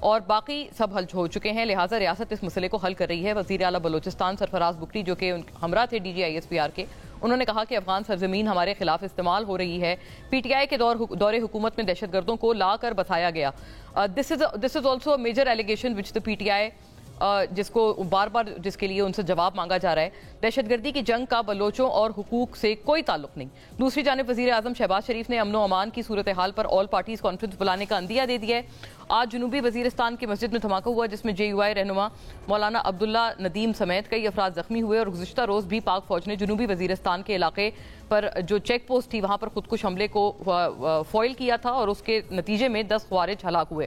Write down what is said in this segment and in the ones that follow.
اور باقی سب حل ہو چکے ہیں، لہٰذا ریاست اس مسئلے کو حل کر رہی ہے۔ وزیر اعلیٰ بلوچستان سرفراز بگٹی جو کہ ہمراہ تھے DGISPR کے، انہوں نے کہا کہ افغان سرزمین ہمارے خلاف استعمال ہو رہی ہے۔ PTI کے دور حکومت میں دہشت گردوں کو لا کر بتایا گیا۔ This is also a major allegation which the PTI جس کو بار بار جس کے لیے ان سے جواب مانگا جا رہا ہے۔ دہشت گردی کی جنگ کا بلوچوں اور حقوق سے کوئی تعلق نہیں۔ دوسری جانب وزیر اعظم شہباز شریف نے امن و امان کی صورتحال پر آل پارٹیز کانفرنس بلانے کا عندیہ دے دیا ہے۔ آج جنوبی وزیرستان کی مسجد میں دھماکہ ہوا جس میں JUI رہنما مولانا عبداللہ ندیم سمیت کئی افراد زخمی ہوئے، اور گزشتہ روز بھی پاک فوج نے جنوبی وزیرستان کے علاقے پر جو چیک پوسٹ تھی وہاں پر خودکش حملے کو فوائل کیا تھا، اور اس کے نتیجے میں 10 خوارج ہلاک ہوئے۔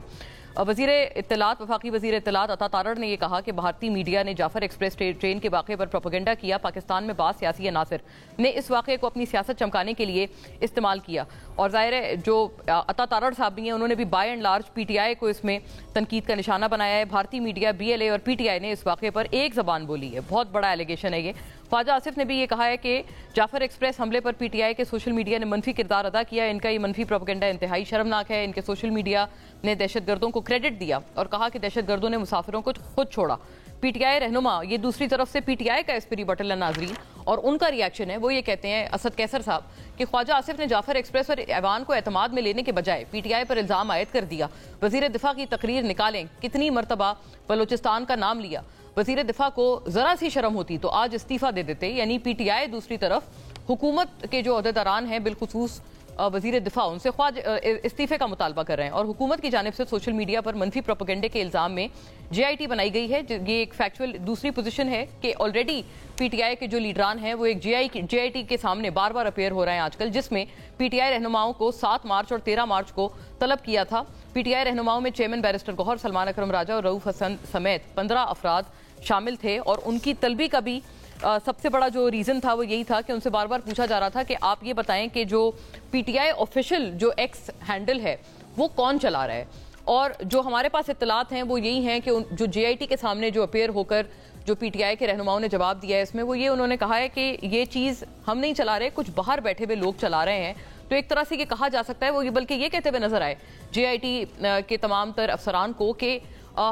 وفاقی وزیر اطلاعات عطا تارڑ نے یہ کہا کہ بھارتی میڈیا نے جعفر ایکسپریس ٹرین کے واقعے پر پروپیگنڈا کیا۔ پاکستان میں بعض سیاسی عناصر نے اس واقعے کو اپنی سیاست چمکانے کے لیے استعمال کیا، اور ظاہر ہے جو عطا تارڑ صاحب بھی ہیں انہوں نے بھی بائی اینڈ لارج PTI کو اس میں تنقید کا نشانہ بنایا ہے۔ بھارتی میڈیا BLA اور PTI نے اس واقعے پر ایک زبان بولی ہے، بہت بڑا ایلیگیشن ہے یہ۔ خواجہ آصف نے بھی یہ کہا ہے کہ جعفر ایکسپریس حملے پر PTI کے سوشل میڈیا نے منفی کردار ادا کیا ہے، ان کا یہ منفی پروپیگنڈا انتہائی شرمناک ہے۔ ان کے سوشل میڈیا نے دہشت گردوں کو کریڈٹ دیا اور کہا کہ دہشت گردوں نے مسافروں کو خود چھوڑا۔ PTI رہنما یہ دوسری طرف سے PTI کا اس پہ ریبٹل ہے ناظرین، اور ان کا ریاکشن ہے، وہ یہ کہتے ہیں اسد کیسر صاحب کہ خواجہ آصف نے جعفر ایکسپریس اور ایوان کو اعتماد میں لینے کے بجائے PTI پر الزام عائد کر دیا۔ وزیر دفاع کی تقریر نکالیں، کتنی مرتبہ بلوچستان کا نام لیا۔ وزیر دفاع کو ذرا سی شرم ہوتی تو آج استعفیٰ دے دیتے، یعنی PTI دوسری طرف حکومت کے جو عہدیداران ہیں بالخصوص وزیر دفاع ان سے استعفے کا مطالبہ کر رہے ہیں، اور حکومت کی جانب سے سوشل میڈیا پر منفی پروپیگنڈے کے الزام میں JIT بنائی گئی ہے۔ یہ ایک فیکچول دوسری پوزیشن ہے کہ آلریڈی PTI کے جو لیڈران ہیں وہ ایک JIT کے سامنے بار بار اپیئر ہو رہے ہیں آج کل، جس میں PTI رہنماؤں کو 7 مارچ اور 13 مارچ کو طلب کیا تھا۔ PTI رہنماؤں میں چیئرمین بیرسٹر گوہر، سلمان اکرم راجہ اور رؤوف حسن سمیت 15 افراد شامل تھے، اور ان کی طلبی کا بھی سب سے بڑا جو ریزن تھا وہ یہی تھا کہ ان سے بار بار پوچھا جا رہا تھا کہ آپ یہ بتائیں کہ جو PTI آفیشل جو ایکس ہینڈل ہے وہ کون چلا رہا ہے، اور جو ہمارے پاس اطلاعات ہیں وہ یہی ہیں کہ جو JIT کے سامنے جو اپیئر ہو کر جو PTI کے رہنماؤں نے جواب دیا ہے اس میں وہ یہ انہوں نے کہا ہے کہ یہ چیز ہم نہیں چلا رہے، کچھ باہر بیٹھے ہوئے لوگ چلا رہے ہیں۔ تو ایک طرح سے یہ کہا جا سکتا ہے، وہ بلکہ یہ کہتے ہوئے نظر آئے JIT کے تمام تر افسران کو کہ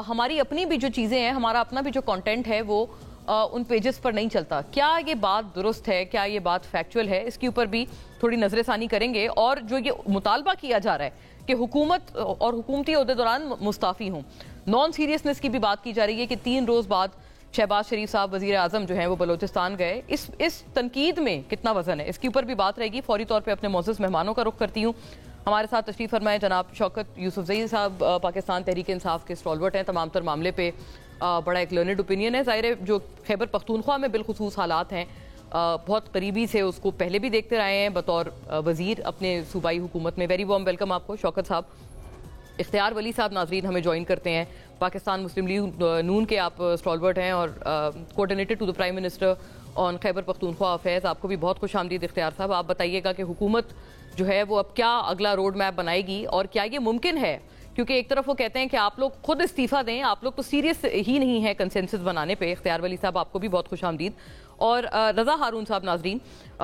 ہماری اپنی بھی جو چیزیں ہیں، ہمارا اپنا بھی جو کانٹینٹ ہے وہ ان پیجز پر نہیں چلتا۔ کیا یہ بات درست ہے، کیا یہ بات فیکچول ہے، اس کے اوپر بھی تھوڑی نظر ثانی کریں گے۔ اور جو یہ مطالبہ کیا جا رہا ہے کہ حکومت اور حکومتی عہدیداران مستعفی ہوں، نان سیریسنس کی بھی بات کی جا رہی ہے کہ 3 روز بعد شہباز شریف صاحب وزیر اعظم جو ہیں وہ بلوچستان گئے، اس تنقید میں کتنا وزن ہے، اس کے اوپر بھی بات رہے گی۔ فوری طور پہ اپنے معزز مہمانوں کا رخ کرتی ہوں۔ ہمارے ساتھ تشریف فرمائے جناب شوکت یوسفزئی صاحب، پاکستان تحریک انصاف کے اسٹالورٹ ہیں، تمام تر معاملے پہ بڑا ایک لرنڈ اوپینین ہے۔ ظاہر ہے جو خیبر پختونخوا میں بالخصوص حالات ہیں بہت قریبی سے اس کو پہلے بھی دیکھتے رہے ہیں بطور وزیر اپنے صوبائی حکومت میں۔ ویری وارم ویلکم آپ کو شوکت صاحب۔ اختیار ولی صاحب ناظرین ہمیں جوائن کرتے ہیں، پاکستان مسلم لیگ نون کے آپ اسٹالورٹ ہیں اور coordinator to the prime minister on Khyber Pakhtunkhwa affairs. آپ کو بھی بہت خوش آمدید اختیار صاحب۔ آپ بتائیے گا کہ حکومت جو ہے وہ اب کیا اگلا روڈ میپ بنائے گی، اور کیا یہ ممکن ہے، کیونکہ ایک طرف وہ کہتے ہیں کہ آپ لوگ خود استعفیٰ دیں، آپ لوگ تو سیریس ہی نہیں ہیں کنسنسس بنانے پہ۔ اختیار ولی صاحب آپ کو بھی بہت خوش آمدید۔ اور رضا ہارون صاحب ناظرین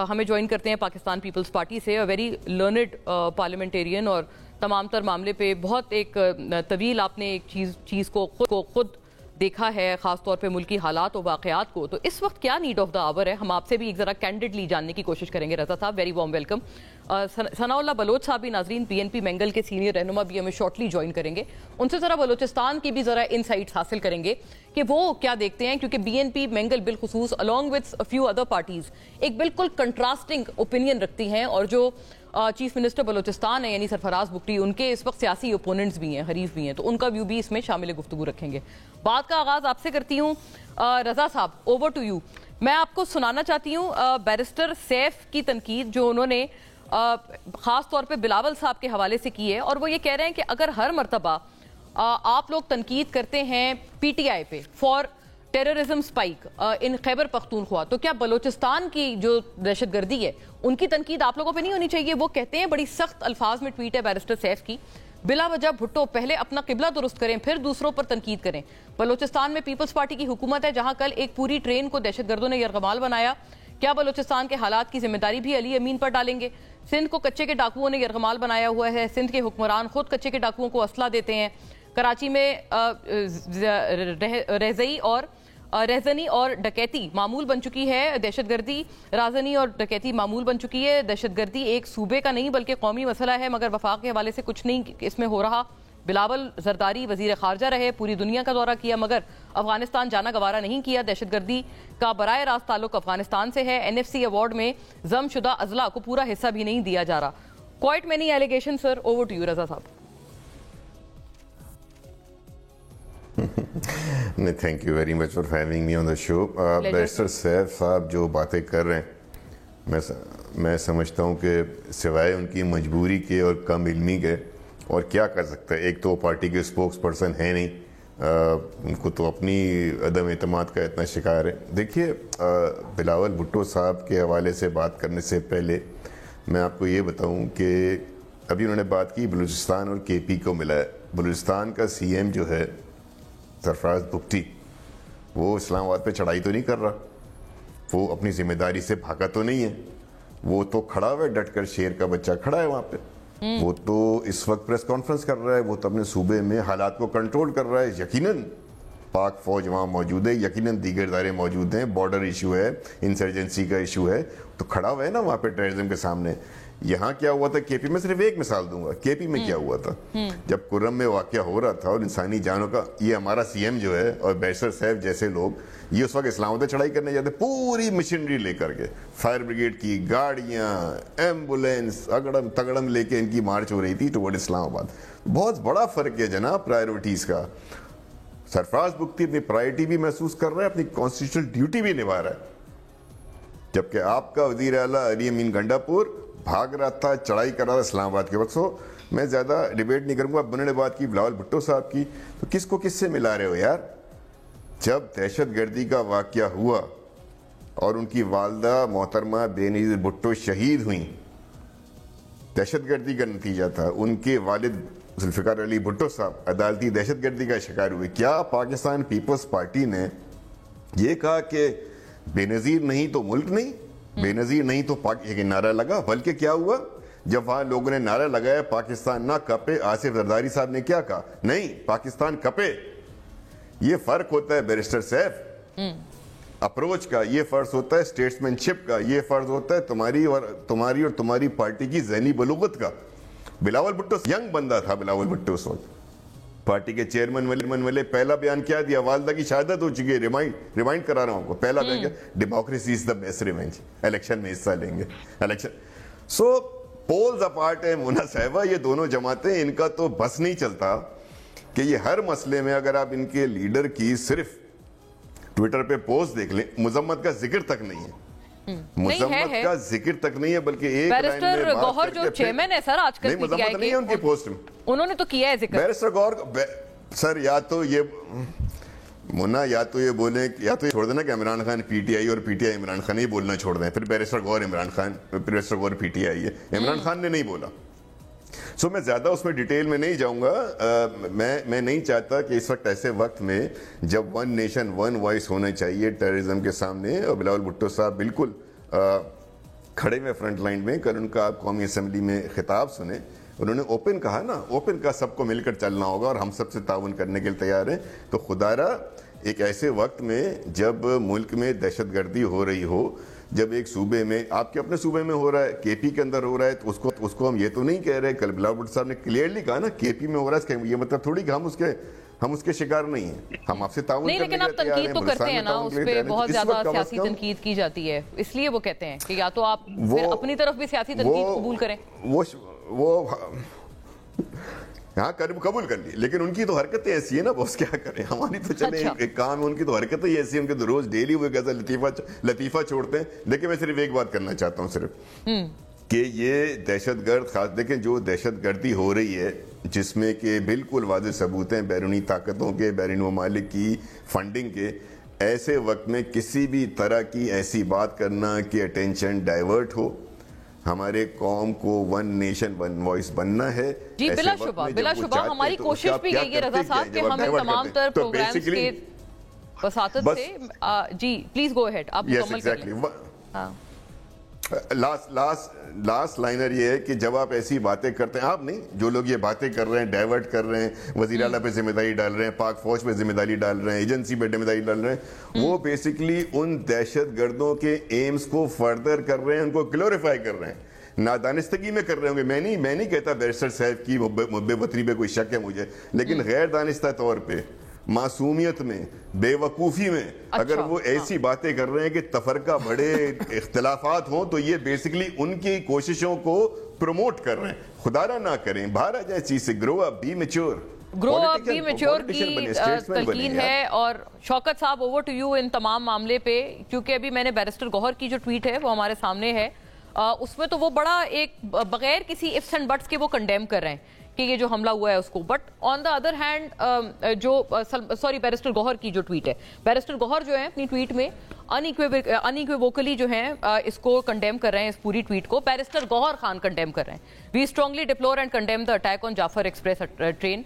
ہمیں جوائن کرتے ہیں پاکستان پیپلز پارٹی سے، ویری لرنڈ پارلیمنٹیرین، اور تمام تر معاملے پہ بہت ایک طویل آپ نے ایک چیز کو خود دیکھا ہے، خاص طور پہ ملکی حالات و واقعات کو۔ تو اس وقت کیا نیڈ آف دا آور ہے، ہم آپ سے بھی ایک ذرا کینڈیڈلی جاننے کی کوشش کریں گے۔ رضا صاحب ویری وارم ویلکم۔ ثناء اللہ بلوچ صاحب بھی ناظرین PNP مینگل کے سینئر رہنما بھی ہمیں شارٹلی جوائن کریں گے، ان سے ذرا بلوچستان کی بھی ذرا انسائٹس حاصل کریں گے کہ وہ کیا دیکھتے ہیں، کیونکہ BNP مینگل بالخصوص along with a few other parties ایک بالکل کنٹراسٹنگ اوپینین رکھتی ہیں، اور جو چیف منسٹر بلوچستان ہے یعنی سرفراز بگٹی، ان کے اس وقت سیاسی اپوننٹس بھی ہیں، حریف بھی ہیں، تو ان کا ویو بھی اس میں شامل گفتگو رکھیں گے۔ بات کا آغاز آپ سے کرتی ہوں رضا صاحب، اوور ٹو یو۔ میں آپ کو سنانا چاہتی ہوں بیرسٹر سیف کی تنقید جو انہوں نے خاص طور پہ بلاول صاحب کے حوالے سے کی ہے، اور وہ یہ کہہ رہے ہیں کہ اگر ہر مرتبہ آپ لوگ تنقید کرتے ہیں PTI پہ فار ٹیررزم سپائک ان خیبر پختونخوا، تو کیا بلوچستان کی جو دہشت گردی ہے ان کی تنقید آپ لوگوں پہ نہیں ہونی چاہیے؟ وہ کہتے ہیں، بڑی سخت الفاظ میں ٹویٹ ہے بیرسٹر سیف کی، بلا وجہ بھٹو پہلے اپنا قبلہ درست کریں پھر دوسروں پر تنقید کریں۔ بلوچستان میں پیپلز پارٹی کی حکومت ہے جہاں کل ایک پوری ٹرین کو دہشت گردوں نے یرغمال بنایا، کیا بلوچستان کے حالات کی ذمہ داری بھی علی امین پر ڈالیں گے؟ سندھ کو کچے کے ڈاکوؤں نے یرغمال بنایا ہوا ہے، سندھ کے حکمران خود کچے کے ڈاکوؤں کو اسلحہ دیتے ہیں۔ کراچی میں رہزنی اور ڈکیتی معمول بن چکی ہے. دہشت گردی رازنی اور ڈکیتی معمول بن چکی ہے. دہشت گردی ایک صوبے کا نہیں بلکہ قومی مسئلہ ہے, مگر وفاق کے حوالے سے کچھ نہیں اس میں ہو رہا. بلاول زرداری وزیر خارجہ رہے, پوری دنیا کا دورہ کیا, مگر افغانستان جانا گوارا نہیں کیا. دہشت گردی کا براہ راست تعلق افغانستان سے ہے. NFC ایوارڈ میں ضم شدہ اضلاع کو پورا حصہ بھی نہیں دیا جا رہا. Quite many allegations, sir. Over to you, Raza صاحب. Thank you very much for having me on the show. Barrister Saif صاحب جو باتیں کر رہے ہیں میں سمجھتا ہوں کہ سوائے ان کی مجبوری کے اور کم علمی کے اور کیا کر سکتا ہے. ایک تو پارٹی کے اسپوکس پرسن ہے نہیں, ان کو تو اپنی عدم اعتماد کا اتنا شکار ہے. دیکھیے, بلاول بھٹو صاحب کے حوالے سے بات کرنے سے پہلے میں آپ کو یہ بتاؤں کہ ابھی انہوں نے بات کی بلوچستان اور KP کو ملا ہے. بلوچستان کا CM جو ہے سرفراز بگٹی, وہ اسلام آباد پہ چڑھائی تو نہیں کر رہا, وہ اپنی ذمہ داری سے بھاگا تو نہیں ہے, وہ تو کھڑا ہوا ہے ڈٹ کر, شیر کا بچہ کھڑا ہے وہاں پہ. وہ تو اس وقت پریس کانفرنس کر رہا ہے, وہ تو اپنے صوبے میں حالات کو کنٹرول کر رہا ہے. یقیناً پاک فوج وہاں موجود ہے, یقیناً دیگر ادارے موجود ہیں, بارڈر ایشو ہے, انسرجنسی کا ایشو ہے, تو کھڑا ہوا ہے نا وہاں پہ ٹیررزم کے سامنے. یہاں کیا ہوا تھا KP میں, صرف ایک مثال دوں گا. KP میں کیا ہوا تھا جب کرم میں واقعہ ہو رہا تھا اور انسانی جانوں کا, یہ ہمارا CM جو ہے اور بیرسٹر صاحب جیسے لوگ یہ اس وقت اسلام آباد چڑھائی کرنے جاتے, پوری مشینری لے کر کے, فائر بریگیڈ کی گاڑیاں, ایمبولینس, اگڑم تگڑم لے کے ان کی مارچ ہو رہی تھی ٹورڈ اسلام آباد. بہت بڑا فرق ہے جناب پرائیورٹیز کا. سرفراز بگٹی اپنی پرائیورٹی بھی محسوس کر رہا ہے, اپنی کانسٹیٹیوشنل ڈیوٹی بھی نبھا رہا ہے, جبکہ آپ کا وزیر اعلیٰ علی امین گنڈا پور بھاگ رہا تھا, چڑھائی کر رہا تھا اسلام آباد کے وقت. سو میں زیادہ ڈیبیٹ نہیں کروں گا. اب انہوں نے بات کی بلاول بھٹو صاحب کی, تو کس کو کس سے ملا رہے ہو یار؟ جب دہشت گردی کا واقعہ ہوا اور ان کی والدہ محترمہ بے نظیر بھٹو شہید ہوئیں, دہشت گردی کا نتیجہ تھا. ان کے والد ذوالفقار علی بھٹو صاحب عدالتی دہشت گردی کا شکار ہوئے. کیا پاکستان پیپلز پارٹی نے یہ کہا کہ بے نظیر نہیں تو ملک نہیں, بے نظیر نہیں تو ایک نعرہ لگا؟ بلکہ کیا ہوا جب وہاں لوگوں نے نعرہ لگایا پاکستان نہ کپے, آصف زرداری صاحب نے کیا کہا؟ نہیں, پاکستان کپے. یہ فرق ہوتا ہے بیرسٹر سیف اپروچ کا, یہ فرض ہوتا ہے اسٹیٹسمین شپ کا, یہ فرض ہوتا ہے تمہاری اور تمہاری پارٹی کی ذہنی بلوغت کا. بلاول بھٹو ینگ بندہ تھا, بلاول بھٹو اس وقت پارٹی کے چیئرمین والے پہلا بیان کیا دیا؟ والدہ کی شہادت ہو چکی ہے, ریمائنڈ کرا رہا ہوں آپ کو. پہلا بیان کیا؟ Democracy is the best revenge, election میں حصہ لیں گے, الیکشن. سو پولز اپارٹ ہے مونا صاحبہ, یہ دونوں جماعتیں, ان کا تو بس نہیں چلتا کہ یہ ہر مسئلے میں, اگر آپ ان کے لیڈر کی صرف ٹویٹر پہ پوسٹ دیکھ لیں, مذمت کا ذکر تک نہیں ہے, مذمت کا ذکر تک نہیں ہے, بلکہ ایک بیرسٹر گوہر جو چیئرمین ہے سر آج کل مذمت نہیں ہے ان کی پوسٹ میں, انہوں نے تو کیا ہے ذکر. بیرسٹر گوہر سر یا تو یہ منا یا تو یہ بولیں, یا تو یہ چھوڑ دینا کہ عمران خان PTI اور PTI عمران خان ہی بولنا چھوڑ دیں, پھر بیرسٹر گوہر عمران خان, بیرسٹر گوہر PTI ہے, عمران خان نے نہیں بولا. سو میں زیادہ اس میں ڈیٹیل میں نہیں جاؤں گا. میں نہیں چاہتا کہ اس وقت ایسے وقت میں جب ون نیشن ون وائس ہونا چاہیے ٹیررزم کے سامنے, اور بلاول بھٹو صاحب بالکل کھڑے ہوئے فرنٹ لائن میں, کل ان کا آپ قومی اسمبلی میں خطاب سنیں, انہوں نے اوپن کہا نا, اوپن کا سب کو مل کر چلنا ہوگا اور ہم سب سے تعاون کرنے کے لیے تیار ہیں. تو خدا را ایک ایسے وقت میں جب ملک میں دہشت گردی ہو رہی ہو, جب ایک صوبے میں, آپ کے اپنے صوبے میں ہو رہا ہے, KP کے اندر ہو رہا ہے, تو اس کو ہم یہ تو نہیں کہہ رہے, کل بلاول بھٹو صاحب نے کلیئرلی کہا نا KP میں ہو رہا ہے, یہ مطلب تھوڑی کہ ہم اس کے شکار نہیں ہیں, ہم آپ سے تعاون کرنے کے لیے تیار ہیں. لیکن آپ تنقید تو کرتے ہیں نا, اس پہ بہت زیادہ سیاسی تنقید کی جاتی ہے, اس لیے وہ کہتے ہیں کہ یا تو آپ اپنی طرف بھی سیاسی تنقید قبول کریں. وہ ہاں قبول کر لی, لیکن ان کی تو حرکتیں ایسی ہیں نا, بس کیا کریں, ہماری تو چلے ایک کام ہے, ان کی تو حرکتیں ہی ایسی ہیں, ان کے تو روز ڈیلی وہ کیسا لطیفہ چھوڑتے ہیں. لیکن میں صرف ایک بات کرنا چاہتا ہوں صرف, کہ یہ دہشت گرد خاص دیکھیں جو دہشت گردی ہو رہی ہے, جس میں کہ بالکل واضح ثبوت ہیں بیرونی طاقتوں کے, بیرونی ممالک کی فنڈنگ کے, ایسے وقت میں کسی بھی طرح کی ایسی بات کرنا کہ اٹینشن ڈائیورٹ ہو, ہمارے قوم کو ون نیشن ون وائس بننا ہے. جی بلا شبہ ہماری کوشش بھی یہی ہے رضا صاحب کہ ہم ان تمام تر پروگرامز کے وساطت سے, جی پلیز گو اہیڈ, آپ مکمل کر لیں. لاسٹ لائنر یہ ہے کہ جب آپ ایسی باتیں کرتے ہیں, آپ نہیں, جو لوگ یہ باتیں کر رہے ہیں, ڈائیورٹ کر رہے ہیں, وزیر اعلیٰ پہ ذمہ داری ڈال رہے ہیں, پاک فوج پہ ذمہ داری ڈال رہے ہیں, ایجنسی پہ ذمہ داری ڈال رہے ہیں, وہ بیسکلی ان دہشت گردوں کے ایمز کو فردر کر رہے ہیں, ان کو گلوریفائی کر رہے ہیں, نادانستگی میں کر رہے ہوں گے. میں نہیں کہتا بیرسٹر صاحب کی بے وطنی پہ کوئی شک ہے مجھے, لیکن غیر دانستہ طور پہ, معصومیت میں, بے وقوفی میں اگر وہ ایسی باتیں کر رہے ہیں کہ تفرقہ بڑے اختلافات ہوں, تو یہ بیسکلی ان کی کوششوں کو پروموٹ کر رہے ہیں. خدا نہ کریں, باہر آ جائے چیز سے. Grow up, be mature. Grow up, be mature کی تلقین ہے. اور شوکت صاحب, اوور ٹو یو ان تمام معاملے پہ, کیونکہ ابھی میں نے بیرسٹر گوہر کی جو ٹویٹ ہے وہ ہمارے سامنے ہے, اس میں تو وہ بڑا ایک بغیر کسی ifs and buts کے وہ کنڈیم کر رہے ہیں کہ یہ جو حملہ ہوا ہے اس کو. But on the other hand جو بیرسٹر گوہر کی جو ٹویٹ ہے, بیرسٹر گوہر جو ہے اپنی ٹویٹ میں انیکویوکلی جو ہیں اس کو کنڈیم کر رہے ہیں, اس پوری ٹویٹ کو بیرسٹر گوہر خان کنڈیم کر رہے ہیں. We strongly deplore and condemn the attack on Jaffar express train.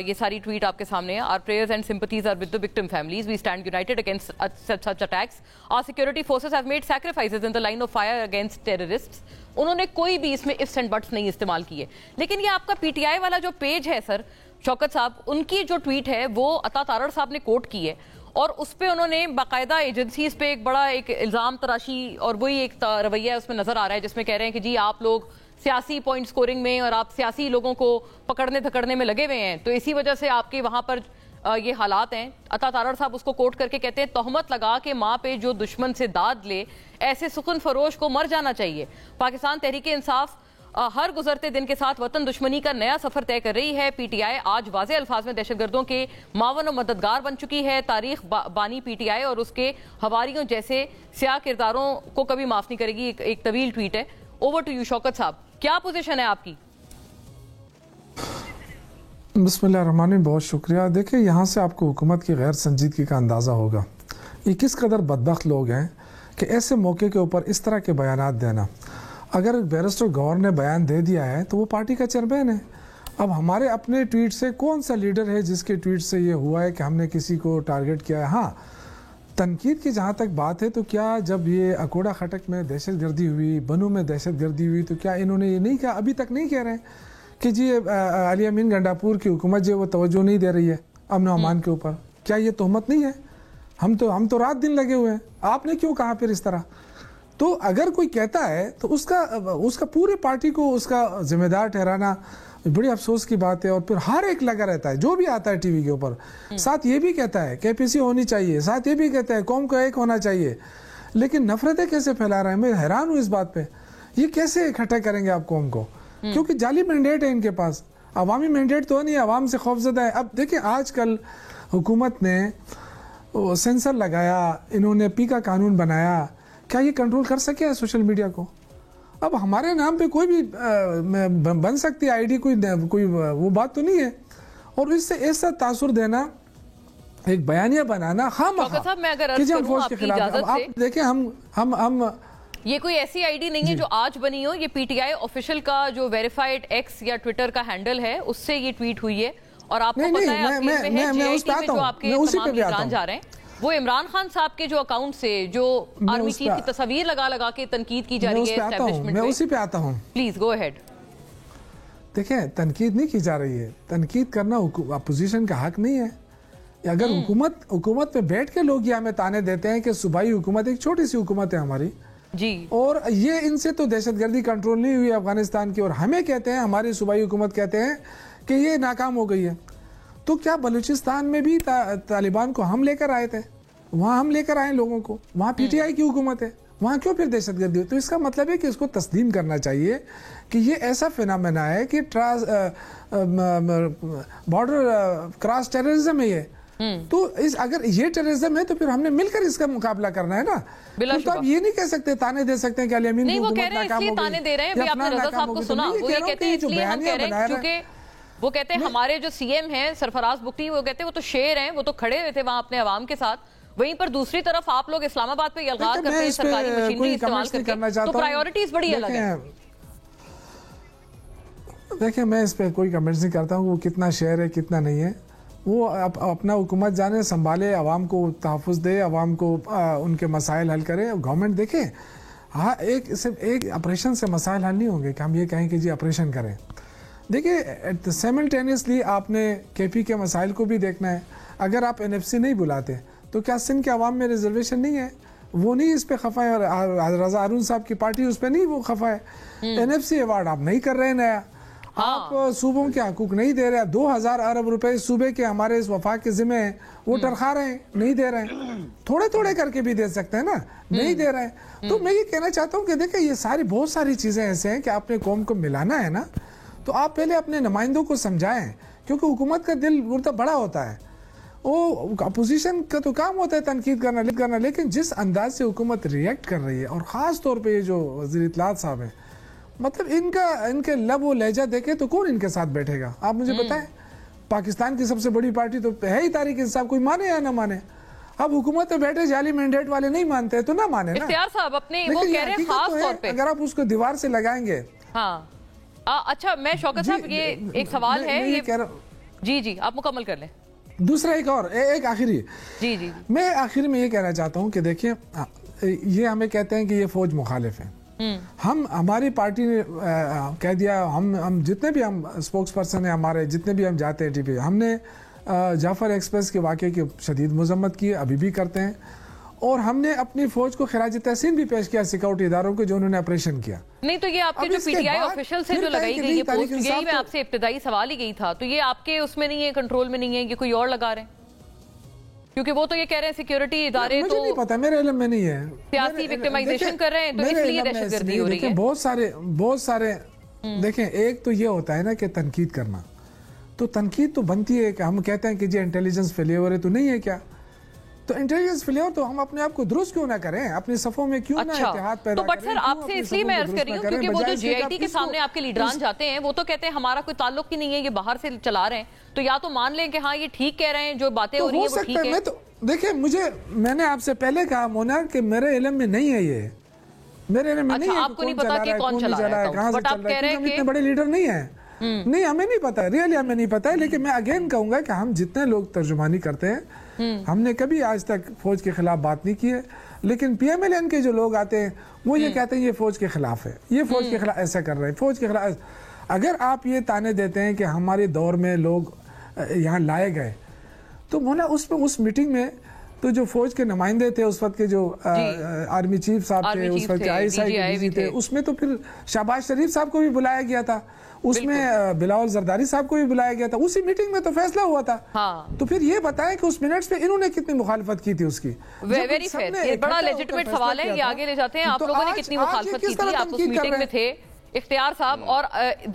یہ ساری ٹویٹ آپ کے سامنے ہے. Our prayers and sympathies are with the victim families. We stand united against such attacks. Our security forces have made sacrifices in the line of fire against terrorists. انہوں نے کوئی بھی اس میں ifs and buts نہیں استعمال کیے. لیکن یہ آپ کا پی ٹی آئی والا جو پیج ہے سر شوکت صاحب, ان کی جو ٹویٹ ہے وہ عطا تارڑ صاحب نے کوٹ کی ہے, اور اس پہ انہوں نے باقاعدہ ایجنسیز پہ ایک بڑا ایک الزام تراشی اور وہی ایک رویہ اس میں نظر آ رہا ہے, جس میں کہہ رہے ہیں کہ جی آپ لوگ سیاسی پوائنٹ سکورنگ میں اور آپ سیاسی لوگوں کو پکڑنے دھکڑنے میں لگے ہوئے ہیں, تو اسی وجہ سے آپ کے وہاں پر یہ حالات ہیں. عطا تارڑ صاحب اس کو کوٹ کر کے کہتے ہیں, تہمت لگا کے ماں پہ جو دشمن سے داد لے, ایسے سخن فروش کو مر جانا چاہیے. پاکستان تحریک انصاف ہر گزرتے دن کے ساتھ وطن دشمنی کا نیا سفر طے کر رہی ہے. پی ٹی آئی آج واضح الفاظ میں دہشت گردوں کے معاون و مددگار بن چکی ہے. تاریخ بانی پی ٹی آئی اور اس کے حواریوں جیسے سیاہ کرداروں کو کبھی معاف نہیں کرے گی. ایک طویل ٹویٹ ہے. اوور ٹو یو شوکت صاحب, کیا پوزیشن ہے آپ کی؟ بسم اللہ الرحمن الرحیم, بہت شکریہ. دیکھیں, یہاں سے آپ کو حکومت کی غیر سنجیدگی کا اندازہ ہوگا. یہ کس قدر بدبخت لوگ ہیں کہ ایسے موقع کے اوپر اس طرح کے بیانات دینا. اگر بیرسٹر گوہر نے بیان دے دیا ہے تو وہ پارٹی کا چیئرمین ہے. اب ہمارے اپنے ٹویٹ سے کون سا لیڈر ہے جس کے ٹویٹ سے یہ ہوا ہے کہ ہم نے کسی کو ٹارگٹ کیا ہے؟ ہاں, تنقید کی جہاں تک بات ہے, تو کیا جب یہ اکوڑا خٹک میں دہشت گردی ہوئی, بنو میں دہشت گردی ہوئی, تو کیا انہوں نے یہ نہیں کہا, ابھی تک نہیں کہہ رہے ہیں کہ جی علی امین گنڈاپور کی حکومت جو وہ توجہ نہیں دے رہی ہے امن و امان کے اوپر؟ کیا یہ تہمت نہیں ہے؟ ہم تو رات دن لگے ہوئے ہیں. آپ نے کیوں کہا پھر اس طرح؟ تو اگر کوئی کہتا ہے تو اس کا پورے پارٹی کو اس کا ذمہ دار ٹھہرانا بڑی افسوس کی بات ہے. اور پھر ہر ایک لگا رہتا ہے, جو بھی آتا ہے ٹی وی کے اوپر, ساتھ یہ بھی کہتا ہے کہ پی سی ہونی چاہیے, ساتھ یہ بھی کہتا ہے قوم کا ایک ہونا چاہیے. لیکن نفرتیں کیسے پھیلا رہے ہیں, میں حیران ہوں اس بات پہ. یہ کیسے اکٹھا کریں گے آپ قوم کو؟ کیونکہ جعلی مینڈیٹ ہے ان کے پاس, عوامی مینڈیٹ تو نہیں, عوام سے خوف زدہ ہے. اب دیکھیں, آج کل حکومت نے سینسر لگایا, انہوں نے پی کا قانون بنایا, کیا یہ کنٹرول کر سکے سوشل میڈیا کو؟ اب ہمارے نام پہ کوئی بھی بن سکتی ہے آئی ڈی, کوئی وہ بات تو نہیں ہے. اور اس سے ایسا تاثر دینا, ایک بیانیہ بنانا فوج کے خلاف. آپ دیکھیں, ہم یہ کوئی ایسی آئی ڈی نہیں ہے جو آج بنی ہو. یہ پی ٹی آئی آفیشل کا جو ویریفائڈ ایکس یا ٹویٹر کا ہینڈل ہے, اس سے یہ ٹویٹ ہوئی ہے. اور آپ کو پتا ہے جو آپ کے تمام لیڈران جا رہے ہیں, وہ عمران خان صاحب کے جو اکاؤنٹ سے جو آرمی چیف کی تصاویر لگا کے تنقید کی جا رہی ہے, میں اسی پہ آتا ہوں. Please go ahead. دیکھیں, تنقید نہیں کی جا رہی ہے. تنقید کرنا اپوزیشن کا حق نہیں ہے. اگر حکومت پہ بیٹھ کے لوگ یہ ہمیں تانے دیتے ہیں کہ صوبائی حکومت ایک چھوٹی سی حکومت ہے ہماری جی, اور یہ ان سے تو دہشت گردی کنٹرول نہیں ہوئی افغانستان کی, اور ہمیں کہتے ہیں, ہماری صوبائی حکومت کہتے ہیں کہ یہ ناکام ہو گئی ہے. تو کیا بلوچستان میں بھی طالبان کو ہم لے کر آئے تھے؟ وہاں ہم لے کر آئے لوگوں کو, وہاں پی ٹی آئی کی حکومت ہے, وہاں کیوں پھر دہشت گردی ہو؟ تو اس کا مطلب ہے کہ اس کو تسلیم کرنا چاہیے کہ یہ ایسا فینامنا ہے کہ بارڈر کراس ٹیررزم ہے یہ. تو اگر یہ ٹیررزم ہے تو پھر ہم نے مل کر اس کا مقابلہ کرنا ہے نا. تو آپ یہ نہیں کہہ سکتے, تانے دے سکتے ہیں کہ علی امین کی حکومت ناکام ہو گئی. تانے دے رہے ہیں, ابھی آپ نے رضا صاحب کو سنا, وہ یہ کہتے ہیں اس لیے ہم کہہ رہے ہیں کیونکہ وہ کہتے ہیں ہمارے جو سی ایم ہیں سرفراز بگٹی, وہ کہتے ہیں وہ تو شیر ہیں, وہ تو کھڑے ہوئے تھے وہاں اپنے عوام کے ساتھ. وہیں پر دوسری طرف آپ لوگ اسلام آباد پہ یلغار کرتے ہیں سرکاری مشینری استعمال کر کے, تو پرائیورٹیز بڑی الگ ہیں. دیکھیں, میں اس پہ کوئی کمنٹس نہیں کرتا ہوں وہ کتنا شہر ہے کتنا نہیں ہے. وہ اپنا حکومت جانے, سنبھالے, عوام کو تحفظ دے, عوام کو ان کے مسائل حل کرے. گورنمنٹ دیکھیں, ہاں صرف ایک آپریشن سے مسائل حل نہیں ہوں گے کہ ہم یہ کہیں کہ جی آپریشن کریں. دیکھیے سیملٹینیسلی آپ نے کے پی کے مسائل کو بھی دیکھنا ہے. اگر آپ این ایف سی نہیں بلاتے تو کیا سندھ کے عوام میں ریزرویشن نہیں ہے؟ وہ نہیں اس پہ خفا ہے, اور رضا ہارون صاحب کی پارٹی اس پہ نہیں وہ خفا ہے. این ایف سی ایوارڈ آپ نہیں کر رہے ہیں نیا, آپ صوبوں کے حقوق نہیں دے رہے. 2000 ارب روپے صوبے کے ہمارے اس وفاق کے ذمہ ہیں, وہ ٹرخا رہے ہیں, نہیں دے رہے ہیں. تھوڑے تھوڑے کر کے بھی دے سکتے ہیں نا, نہیں دے رہے ہیں. تو میں یہ کہنا چاہتا ہوں کہ دیکھیں یہ بہت ساری چیزیں ایسے ہیں کہ اپنے قوم کو ملانا ہے نا, تو آپ پہلے اپنے نمائندوں کو سمجھائیں, کیونکہ حکومت کا دل گردہ بڑا ہوتا ہے. وہ اپوزیشن کا تو کام ہوتا ہے تنقید کرنا, لیکن جس انداز سے حکومت ریئیکٹ کر رہی ہے, اور خاص طور پہ یہ جو وزیر اطلاعات صاحب ہیں, مطلب ان کے لب و لہجہ دیکھے تو کون ان کے ساتھ بیٹھے گا؟ آپ مجھے بتائیں. پاکستان کی سب سے بڑی پارٹی تو ہے ہی تحریک انصاف, کوئی مانے یا نہ مانے. اب حکومت میں بیٹھے جعلی مینڈیٹ والے نہیں مانتے تو نہ مانے نا. اختیار صاحب اپنے وہ کہہ رہے ہیں خاص طور پہ اگر آپ اس کو دیوار سے لگائیں گے. ہاں اچھا, میں شوکت صاحب یہ ایک سوال ہے, جی آپ مکمل کر لیں. دوسرا ایک آخری, جی میں آخر میں یہ کہنا چاہتا ہوں کہ دیکھیں یہ ہمیں کہتے ہیں کہ یہ فوج مخالف ہیں. ہماری پارٹی نے کہہ دیا, ہم جتنے بھی ہم اسپوکس پرسن ہیں ہمارے, جتنے بھی ہم جاتے ہیں ٹی پی, ہم نے جعفر ایکسپریس کے واقعے کی شدید مذمت کی, ابھی بھی کرتے ہیں. اور ہم نے اپنی فوج کو خراج تحسین بھی پیش کیا سیکورٹی اداروں کو جو انہوں نے آپریشن کیا. نہیں تو یہ آپ کے جو پی ٹی آئی آفیشل سے جو لگائی گئی یہ پوسٹ, یہی میں آپ سے ابتدائی سوال ہی گئی تھا, تو یہ آپ کے اس میں نہیں ہے, کنٹرول میں نہیں ہے, یہ کوئی اور لگا رہے ہیں؟ کیونکہ وہ تو یہ کہہ رہے ہیں سیکیورٹی ادارے تو مجھے نہیں پتا, میرے علم میں نہیں ہے, سیاسی وکٹمائزیشن کر رہے ہیں, تو اس لیے دہشت گردی ہو رہی ہے. بہت سارے دیکھیں, ایک تو یہ ہوتا ہے نا کہ تنقید کرنا, تو تنقید تو بنتی ہے کہ ہم کہتے ہیں کہ جی انٹیلیجنس فیلیور ہے, تو نہیں ہے کیا؟ تو انٹیلیجنس فیلیور تو ہم اپنے آپ کو درست کیوں نہ کریں, اپنی صفوں میں کیوں نہ اتحاد پیدا کریں. تو بٹ سر آپ سے اس لیے میں عرض کر رہی ہوں کیونکہ وہ جو جے آئی ٹی کے سامنے آپ کے لیڈران جاتے ہیں وہ تو کہتے ہیں ہمارا کوئی تعلق ہی نہیں ہے, یہ باہر سے چلا رہے ہیں, تو یا تو مان لیں کہ ہاں یہ ٹھیک کہہ رہے ہیں, جو باتیں ہو رہی ہیں وہ ٹھیک ہے. دیکھیں میں نے آپ سے پہلے کہا مونا کہ میرے علم میں نہیں ہے, یہ میرے علم میں نہیں ہے. آپ کو نہیں پتا کہ کون چلا رہا ہے, کہاں سے چل رہا ہے, ہم اتنے بڑے لیڈر نہیں ہیں. نہیں, ہمیں نہیں پتا ہے, ریئلی ہمیں نہیں پتا ہے. لیکن میں اگین کہوں گا کہ ہم جتنے لوگ ترجمانی کرتے ہیں, ہم نے کبھی آج تک فوج کے خلاف بات نہیں کی ہے. لیکن پی ایم ایل این کے جو لوگ آتے ہیں وہ یہ کہتے ہیں یہ فوج کے خلاف ہے, یہ فوج کے خلاف ایسا کر رہے ہیں, فوج کے خلاف. اگر آپ یہ تانے دیتے ہیں کہ ہمارے دور میں لوگ یہاں لائے گئے, تو مولا اس میٹنگ میں تو جو فوج کے نمائندے تھے اس وقت کے, جو آرمی چیف صاحب تھے, اس وقت کے آئی ایس آئی تھے, اس میں تو پھر شہباز شریف صاحب کو بھی بلایا گیا تھا, اس میں بلاول زرداری صاحب کو بھی بلایا گیا تھا, اسی میٹنگ میں تو فیصلہ ہوا تھا. تو پھر یہ بتائیں کہ اس منٹس پہ انہوں نے کتنی مخالفت کی تھی اس کی. ویری فیئر, یہ بڑا لیجٹمیٹ سوال ہے, یہ آگے لے جاتے ہیں. آپ لوگوں نے کتنی مخالفت کی تھی, آپ اس میٹنگ میں تھے اختیار صاحب, اور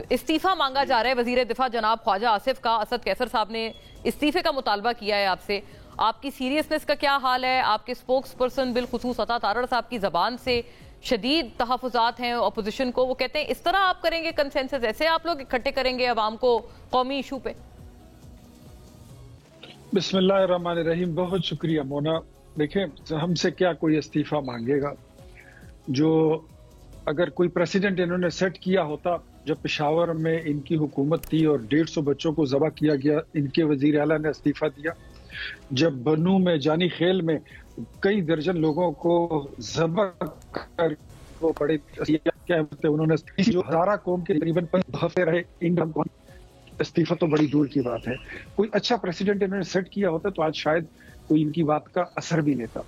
استعفیٰ مانگا جا رہا ہے وزیر دفاع جناب خواجہ آصف کا. اسد کیسر صاحب نے استعفے کا مطالبہ کیا ہے آپ سے. آپ کی سیریسنس کا کیا حال ہے؟ آپ کے سپوکس پرسن بالخصوص عطا تارڑ صاحب کی زبان سے شدید تحفظات ہیں اپوزیشن کو, وہ کہتے ہیں اس طرح آپ کریں گے کنسنسس, ایسے آپ لوگ اکٹھے کریں گے عوام کو قومی ایشو پہ؟ بسم اللہ الرحمن الرحیم. بہت شکریہ مونا. دیکھیں, ہم سے کیا کوئی استعفیٰ مانگے گا؟ جو اگر کوئی پریسیڈنٹ انہوں نے سیٹ کیا ہوتا, جب پشاور میں ان کی حکومت تھی اور 150 بچوں کو ذبح کیا گیا, ان کے وزیر اعلیٰ نے استعفیٰ دیا. جب بنو میں جانی خیل میں کئی درجن لوگوں کو ذبح کر وہ بڑے انہوں نے جو ہزارہ قوم کے تقریباً 5 ہفتے رہے, استعفیٰ تو بڑی دور کی بات ہے. کوئی اچھا پریسیڈنٹ انہوں نے سیٹ کیا ہوتا تو آج شاید کوئی ان کی بات کا اثر بھی لیتا.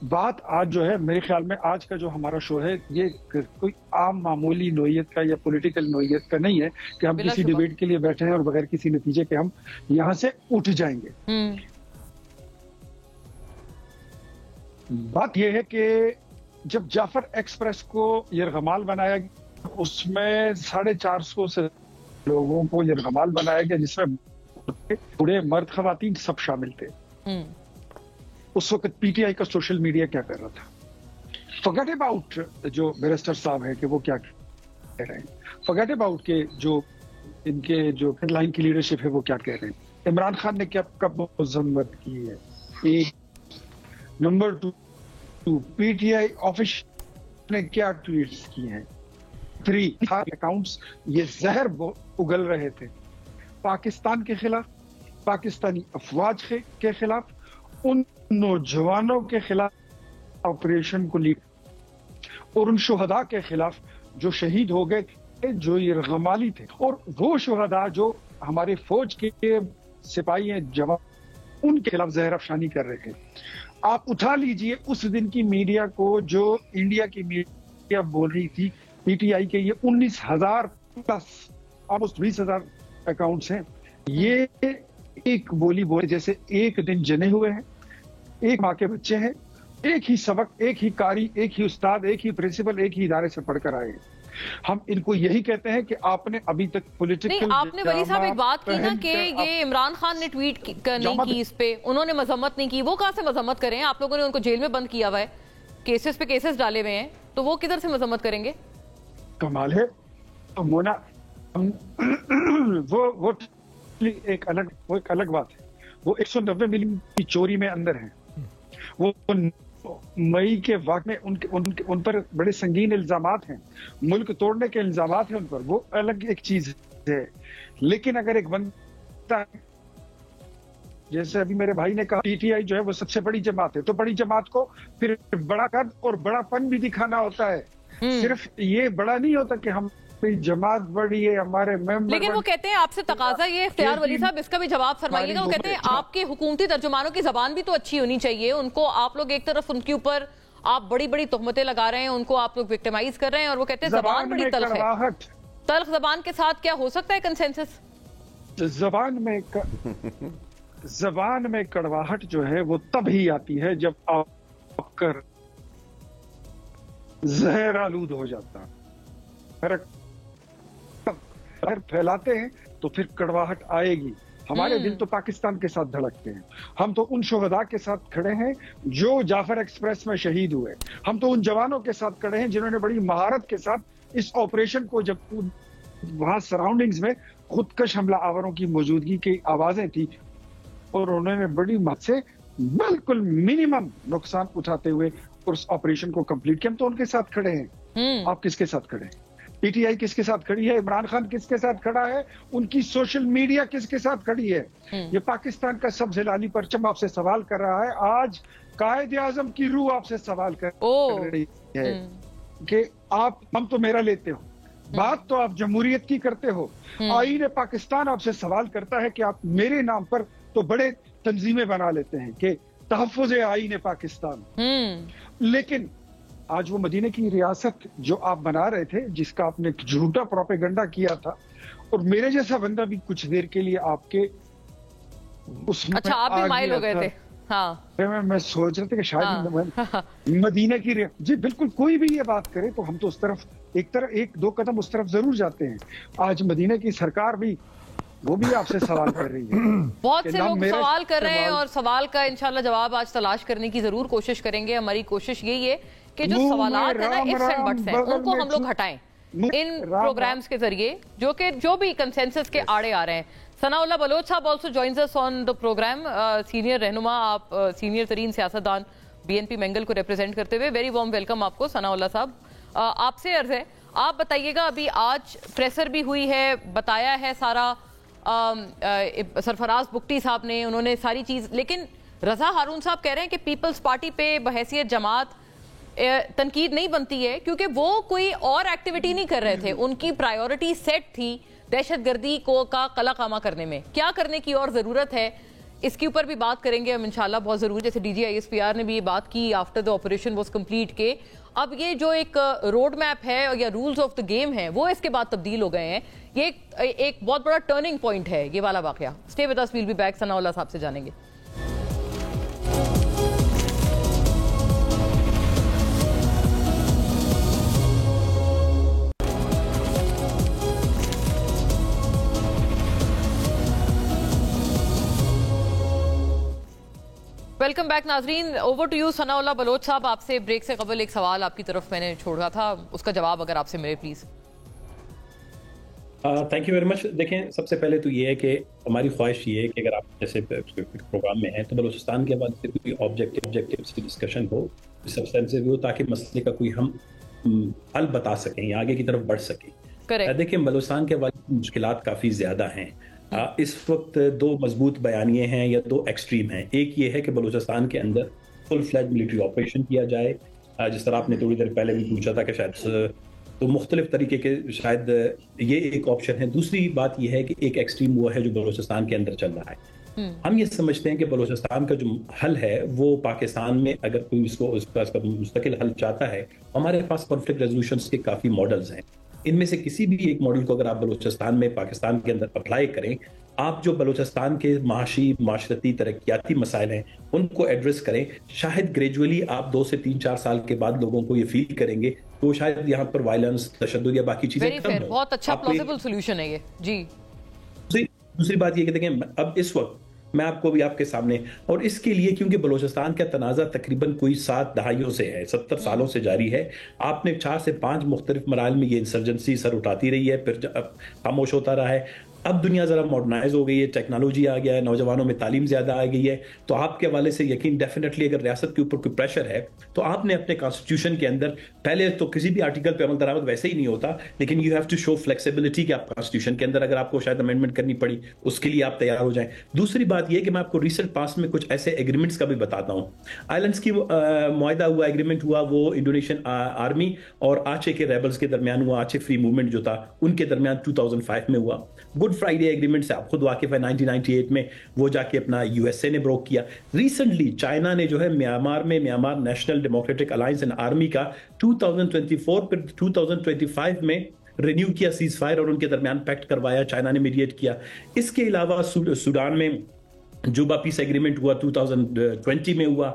بات آج جو ہے میرے خیال میں آج کا جو ہمارا شو ہے یہ کوئی عام معمولی نوعیت کا یا پولیٹیکل نوعیت کا نہیں ہے کہ ہم کسی ڈیبیٹ کے لیے بیٹھے ہیں اور بغیر کسی نتیجے کے ہم یہاں سے اٹھ جائیں گے. بات یہ ہے کہ جب جعفر ایکسپریس کو یرغمال بنایا گیا, اس میں 450 سے لوگوں کو یرغمال بنایا گیا, جس میں بوڑھے مرد خواتین سب شامل تھے. اس وقت پی ٹی آئی کا سوشل میڈیا کیا کر رہا تھا؟ فارگیٹ اباؤٹ جو بیرسٹر صاحب ہے کہ وہ کیا کہہ رہے ہیں, فارگیٹ اباؤٹ کہ جو ان کے جو ہیڈ لائن کی لیڈرشپ ہے وہ کیا کہہ رہے ہیں. عمران خان نے کیا کب مذمت کی ہے؟ ایک number 2 P T I official نے کیا ٹویٹس کیے ہیں؟ 3 اکاؤنٹس یہ زہر اگل رہے تھے پاکستان کے خلاف, پاکستانی افواج کے خلاف, ان نوجوانوں کے خلاف آپریشن کو لیڈ. اور ان شہداء کے خلاف جو شہید ہو گئے تھے، جو یرغمالی تھے، اور وہ شہداء جو ہمارے فوج کے سپاہی ہیں، جوان، ان کے خلاف زہر افشانی کر رہے تھے. آپ اٹھا لیجئے اس دن کی میڈیا کو، جو انڈیا کی میڈیا بول رہی تھی پی ٹی آئی کے یہ 19,000 پلس آلموسٹ 20,000 اکاؤنٹس ہیں، یہ ایک بولی بولے جیسے ایک دن جنے ہوئے ہیں، ایک ماں کے بچے ہیں، ایک ہی سبق، ایک ہی قاری، ایک ہی استاد، ایک ہی پرنسپل، ایک ہی ادارے سے پڑھ کر آئے ہیں. ہم ان کو یہی کہتے ہیں کہ آپ نے ابھی تک پولیٹیکل نہیں، آپ نے ولی صاحب ایک بات کی نا کہ یہ عمران خان نے ٹویٹ نہیں کی اس پہ، انہوں نے مذمت نہیں کی. وہ کہاں سے مذمت کریں؟ آپ لوگوں نے ان کو جیل میں بند کیا ہوا ہے، کیسز پہ کیسز ڈالے ہوئے ہیں، تو وہ کدھر سے مذمت کریں گے؟ کمال ہے مونا، وہ ایک الگ بات ہے. وہ 190 ملین کی چوری میں اندر ہیں. وہ مئی کے واقع میں ان پر بڑے سنگین الزامات ہیں، ملک توڑنے کے الزامات ہیں ان پر، وہ الگ ایک چیز ہے. لیکن اگر ایک بندہ، جیسے ابھی میرے بھائی نے کہا پی ٹی آئی جو ہے وہ سب سے بڑی جماعت ہے، تو بڑی جماعت کو پھر بڑا قد اور بڑا پن بھی دکھانا ہوتا ہے. صرف یہ بڑا نہیں ہوتا کہ ہم جماعت بڑی ہے، ہمارے ممبر. لیکن وہ کہتے ہیں آپ سے تقاضا یہ اختیار ولی صاحب، اس کا بھی جواب فرمائیے گا. وہ کہتے ہیں آپ کے حکومتی ترجمانوں کی زبان بھی تو اچھی ہونی چاہیے. ان کو آپ لوگ ایک طرف ان کے اوپر آپ بڑی بڑی تہمتیں لگا رہے ہیں، ان کو آپ لوگ وکٹمائز کر رہے ہیں، اور وہ کہتے ہیں زبان بڑی تلخ ہے. تلخ زبان کے ساتھ کیا ہو سکتا ہے کنسنسس؟ زبان میں کڑواہٹ جو ہے وہ تب ہی آتی ہے جب آپ کر زہر آلود ہو جاتا ہے. پھیلاتے ہیں تو پھر کڑواہٹ آئے گی. ہمارے دل تو پاکستان کے ساتھ دھڑکتے ہیں. ہم تو ان شہداء کے ساتھ کھڑے ہیں جو جعفر ایکسپریس میں شہید ہوئے. ہم تو ان جوانوں کے ساتھ کھڑے ہیں جنہوں نے بڑی مہارت کے ساتھ اس آپریشن کو، جب وہاں سراؤنڈنگز میں خودکش حملہ آوروں کی موجودگی کی آوازیں تھی اور انہوں نے بڑی مدد سے بالکل منیمم نقصان اٹھاتے ہوئے اس آپریشن کو کمپلیٹ کیا. ہم تو ان کے ساتھ کھڑے ہیں. آپ کس کے ساتھ کھڑے ہیں؟ پی ٹی آئی کس کے ساتھ کھڑی ہے؟ عمران خان کس کے ساتھ کھڑا ہے؟ ان کی سوشل میڈیا کس کے ساتھ کھڑی ہے؟ یہ پاکستان کا سب ہلالی پرچم آپ سے سوال کر رہا ہے. آج قائد اعظم کی روح آپ سے سوال کر رہی ہے کہ ہم تو میرا لیتے ہو. بات تو آپ جمہوریت کی کرتے ہو. آئین پاکستان آپ سے سوال کرتا ہے کہ آپ میرے نام پر تو بڑے تنظیمیں بنا لیتے ہیں کہ تحفظ آئین پاکستان. لیکن آج وہ مدینہ کی ریاست جو آپ بنا رہے تھے، جس کا آپ نے جھوٹا پروپیگنڈا کیا تھا، اور میرے جیسا بندہ بھی کچھ دیر کے لیے آپ کے اس میں اچھا آپ بھی مائل ہو گئے تھے. ہاں میں سوچ رہا تھا کہ شاید مدینہ کی جی بالکل کوئی بھی یہ بات کرے تو ہم تو اس طرف ایک دو قدم اس طرف ضرور جاتے ہیں. آج مدینہ کی سرکار بھی، وہ بھی آپ سے سوال کر رہی ہے. بہت سے لوگ سوال کر رہے ہیں اور سوال کا انشاءاللہ جواب آج تلاش کرنے کی ضرور کوشش کریں گے. ہماری کوشش یہی ہے کہ جو سوالات ہیں نا ifs and buts ہیں، ان کو ہم لوگ ہٹائیں ان پروگرامز کے ذریعے جو بھی کنسنسس کے آڑے آ رہے ہیں. ثناء اللہ بلوچ صاحب also joins us on the program. Senior رہنما، آپ سینئر ترین سیاستدان بی این پی مینگل کو ریپرزینٹ کرتے ہوئے، ویری وارم ویلکم آپ کو. ثناء اللہ صاحب آپ سے عرض ہے، آپ بتائیے گا، ابھی آج پریسر بھی ہوئی ہے، بتایا ہے سارا سرفراز بگٹی صاحب نے، انہوں نے ساری چیز، لیکن رضا ہارون صاحب کہہ رہے ہیں کہ پیپلز پارٹی پہ بحیثیت جماعت تنقید نہیں بنتی ہے کیونکہ وہ کوئی اور ایکٹیویٹی نہیں کر رہے تھے. ان کی پرائیورٹی سیٹ تھی دہشت گردی کا قلع قامہ کرنے میں. کیا کرنے کی اور ضرورت ہے، اس کے اوپر بھی بات کریں گے ہم انشاءاللہ بہت ضرور. جیسے D G I S P R نے بھی یہ بات کی after the operation was complete کہ اب یہ جو ایک روڈ میپ ہے یا رولز آف دا گیم ہے وہ اس کے بعد تبدیل ہو گئے ہیں. یہ ایک بہت بڑا ٹرننگ پوائنٹ ہے یہ والا واقعہ. Stay with us, we'll be back. Sanaullah صاحب سے جانیں گے. ویلکم بیک ناظرین. Over to you Sanaullah Baloch صاحب. آپ سے بریک سے قبل ایک سوال آپ کی طرف میں نے چھوڑا تھا، اس کا جواب اگر آپ سے ملے please. Thank you very much. دیکھیں، سب سے پہلے تو یہ ہے کہ ہماری خواہش یہ ہے کہ اگر آپ جیسے پروگرام میں ہیں تو بلوچستان کے بعد کوئی آبجیکٹیو کی ڈسکشن ہو، سبسٹینسو ہو، تاکہ مسئلے کا کوئی ہم حل بتا سکیں یا آگے کی طرف بڑھ سکیں. دیکھیں، بلوچستان کے بعد مشکلات کافی زیادہ ہیں. اس وقت دو مضبوط بیانیے ہیں یا دو ایکسٹریم ہیں. ایک یہ ہے کہ بلوچستان کے اندر فل فلیج ملٹری آپریشن کیا جائے جس طرح آپ نے تھوڑی دیر پہلے بھی پوچھا تھا کہ شاید تو مختلف طریقے کے شاید یہ ایک آپشن ہے. دوسری بات یہ ہے کہ ایک ایکسٹریم وہ ہے جو بلوچستان کے اندر چل رہا ہے. ہم یہ سمجھتے ہیں کہ بلوچستان کا جو حل ہے وہ پاکستان میں اگر کوئی اس کا مستقل حل چاہتا ہے, ہمارے پاس کانفلکٹ ریزولوشنز کے کافی ماڈلز ہیں. ان میں سے کسی بھی ایک ماڈل کو اگر آپ بلوچستان میں پاکستان کے اندر اپلائی کریں, آپ جو بلوچستان کے معاشی معاشرتی ترقیاتی مسائل ہیں ان کو ایڈریس کریں, شاید گریجولی آپ 2 سے 3-4 سال کے بعد لوگوں کو یہ فیل کریں گے تو شاید یہاں پر وائلنس, تشدد یا باقی چیزیں کم ہوں. بہت اچھا پلازیبل سولوشن ہے یہ. جی دوسری بات یہ کہ دیکھیں اب اس وقت میں آپ کو بھی آپ کے سامنے, اور اس کے لیے کیونکہ بلوچستان کا تنازع تقریباً کوئی 7 دہائیوں سے ہے, 70 سالوں سے جاری ہے. آپ نے 4 سے 5 مختلف مراحل میں یہ انسرجنسی سر اٹھاتی رہی ہے, پھر خاموش ہوتا رہا ہے. اب دنیا ذرا ماڈرنائز ہو گئی ہے, ٹیکنالوجی آ گیا ہے, نوجوانوں میں تعلیم زیادہ آ گئی ہے, تو آپ کے حوالے سے یقین ڈیفینیٹلی اگر ریاست کے اوپر کوئی پریشر ہے تو آپ نے اپنے کانسٹیٹیوشن کے اندر, پہلے تو کسی بھی آرٹیکل پہ عمل درآمد ویسے ہی نہیں ہوتا, لیکن you have to show flexibility کہ آپ کانسٹیٹیوشن کے اندر اگر آپ کو شاید امینڈمنٹ کرنی پڑی اس کے لیے آپ تیار ہو جائیں. دوسری بات یہ کہ میں آپ کو ریسنٹ پاس میں کچھ ایسے ایگریمنٹس کا بھی بتاتا ہوں. آئلینڈس کی معاہدہ ہوا, ایگریمنٹ ہوا, وہ انڈونیشین آرمی اور آچے کے ریبلز کے درمیان ہوا. آچے فری موومنٹ جو تھا ان کے درمیان 2005 میں ہوا. گڈ فرائیڈے ایگریمنٹ سے آپ خود واقف ہے, 1998 میں وہ جا کے اپنا یو ایس اے نے بروک کیا. ریسنٹلی چائنا نے جو ہے Myanmar national democratic alliance and army کا 2024 پھر 2025 میں رینیو کیا سیز فائر اور ان کے درمیان پیکٹ کروایا, چائنا نے میڈیٹ کیا. اس کے علاوہ سوڈان میں جوبا پیس ایگریمنٹ ہوا 2020 میں ہوا.